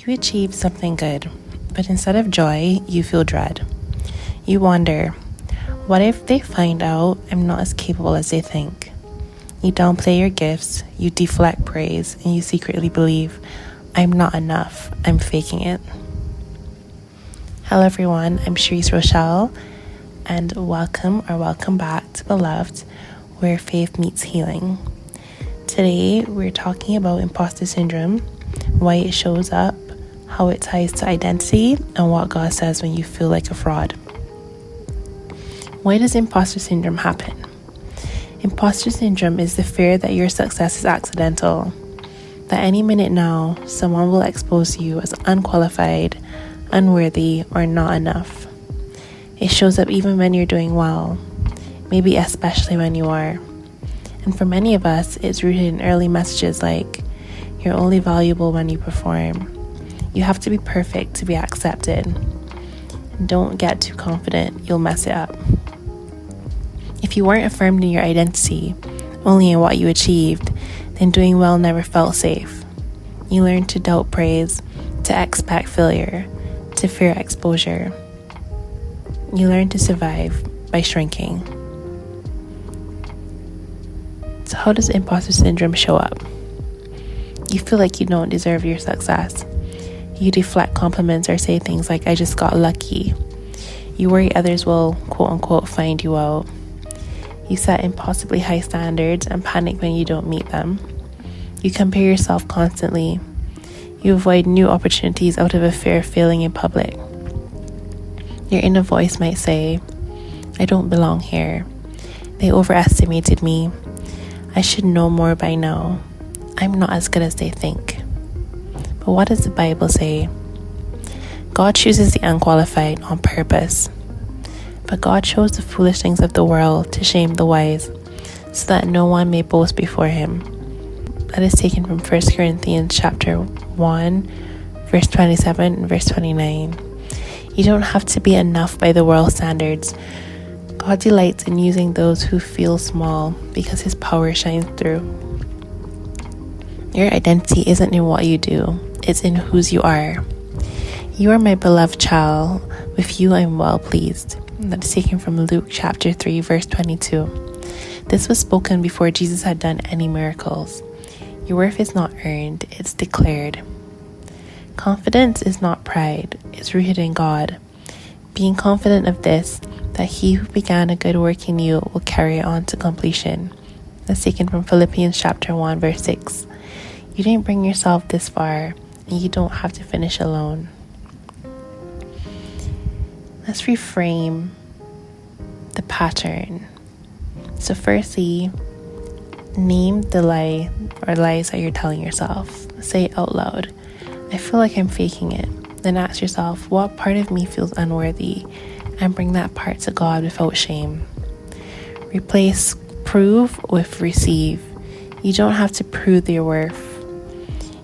You achieve something good, but instead of joy, you feel dread. You wonder, what if they find out I'm not as capable as they think? You downplay your gifts, you deflect praise, and you secretly believe, I'm not enough, I'm faking it. Hello everyone, I'm Cherise Rochelle, and welcome back to Beloved, where faith meets healing. Today, we're talking about imposter syndrome, why it shows up, how it ties to identity, and what God says when you feel like a fraud. Why does imposter syndrome happen? Imposter syndrome is the fear that your success is accidental, that any minute now, someone will expose you as unqualified, unworthy, or not enough. It shows up even when you're doing well, maybe especially when you are. And for many of us, it's rooted in early messages like, you're only valuable when you perform. You have to be perfect to be accepted. And don't get too confident, you'll mess it up. If you weren't affirmed in your identity, only in what you achieved, then doing well never felt safe. You learned to doubt praise, to expect failure, to fear exposure. You learn to survive by shrinking. So how does imposter syndrome show up? You feel like you don't deserve your success. You deflect compliments or say things like, I just got lucky. You worry others will, quote unquote, find you out. You set impossibly high standards and panic when you don't meet them. You compare yourself constantly. You avoid new opportunities out of a fear of failing in public. Your inner voice might say, I don't belong here. They overestimated me. I should know more by now. I'm not as good as they think. But what does the Bible say? God chooses the unqualified on purpose. But God chose the foolish things of the world to shame the wise, so that no one may boast before him. That is taken from 1 Corinthians chapter 1, verse 27 and verse 29. You don't have to be enough by the world's standards. God delights in using those who feel small because his power shines through. Your identity isn't in what you do, it's in whose you are. You are my beloved child, with you I am well pleased. That is taken from Luke chapter 3, verse 22. This was spoken before Jesus had done any miracles. Your worth is not earned, it's declared. Confidence is not pride, it's rooted in God. Being confident of this, that he who began a good work in you will carry it on to completion. That's taken from Philippians chapter 1, verse 6. You didn't bring yourself this far, and you don't have to finish alone. Let's reframe the pattern. So firstly, name the lie or lies that you're telling yourself. Say it out loud. I feel like I'm faking it. Then ask yourself, what part of me feels unworthy? And bring that part to God without shame. Replace prove with receive. You don't have to prove your worth.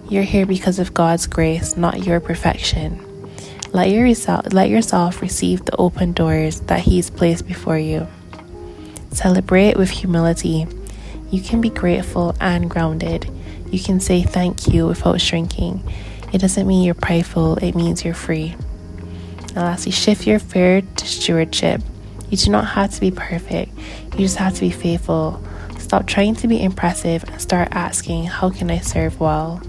You're here because of God's grace, not your perfection. Let yourself receive the open doors that he's placed before you. Celebrate with humility. You can be grateful and grounded. You can say thank you without shrinking. It doesn't mean you're prideful, it means you're free. And lastly, shift your fear to stewardship. You do not have to be perfect. You just have to be faithful. Stop trying to be impressive and start asking, how can I serve well?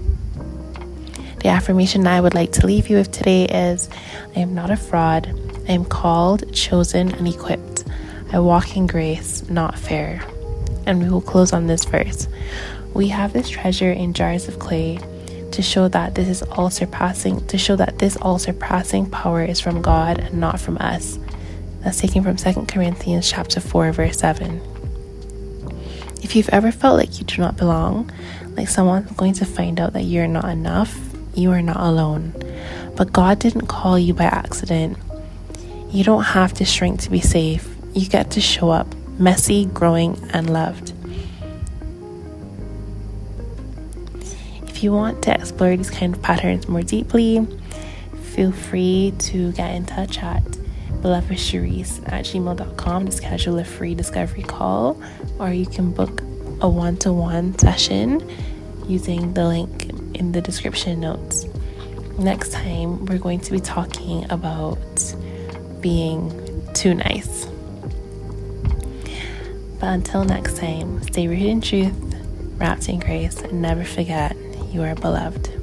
The affirmation I would like to leave you with today is, I am not a fraud. I am called, chosen, and equipped. I walk in grace, not fear. And we will close on this verse. We have this treasure in jars of clay to show that this all surpassing power is from God and not from us. That's taken from 2 Corinthians chapter 4, verse 7. If you've ever felt like you do not belong, like someone's going to find out that you're not enough, you are not alone. But God didn't call you by accident. You don't have to shrink to be safe. You get to show up, messy, growing, and loved. If you want to explore these kind of patterns more deeply, feel free to get in touch at belovedwithcherise@gmail.com to schedule a free discovery call, or you can book a one-to-one session using the link in the description notes. next time we're going to be talking about being too nice. But until next time, stay rooted in truth, wrapped in grace, and never forget you are beloved.